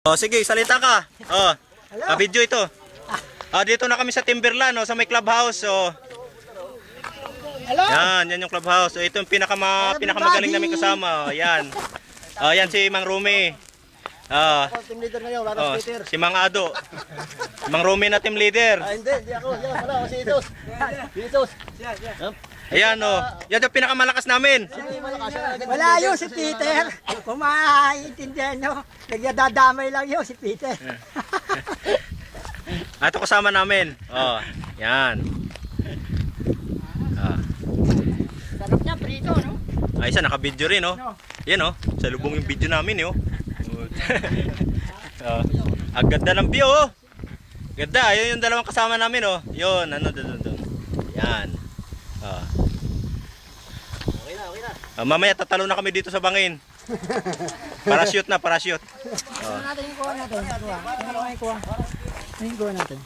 Oh, sige, salita ka. Oh, video ito. Dito na kami sa Timberland, oh, sa may clubhouse. Oh. Yan yung clubhouse. So, ito yung pinakamagaling namin kasama. Oh, yan. Yan si Mang Rumi. Team leader ngayon, Si Mang Ado. Mang Rumi na team leader. hindi ako. Yan, wala ako si Itos. Itos. Ayan, oh. Yan yung pinakamalakas namin. Wala yun si Peter. Kung maiintindihan nyo, nagdadamay lang yun si Peter. Ito kasama namin. Oh, yan. Sarap niya, prito, no? Ay, isa naka-video rin, oh. Yan, oh. Sa lubong yung video namin, oh. Ang ganda ng view, oh. Ganda, ayun yung dalawang kasama namin, oh. Yun, ano, doon. Yan. Mamaya tatalo na kami dito sa bangin. Parachute na, parachute. Natin yung kuha natin. Kuha. Ano yung kuha? Ano yung kuha natin?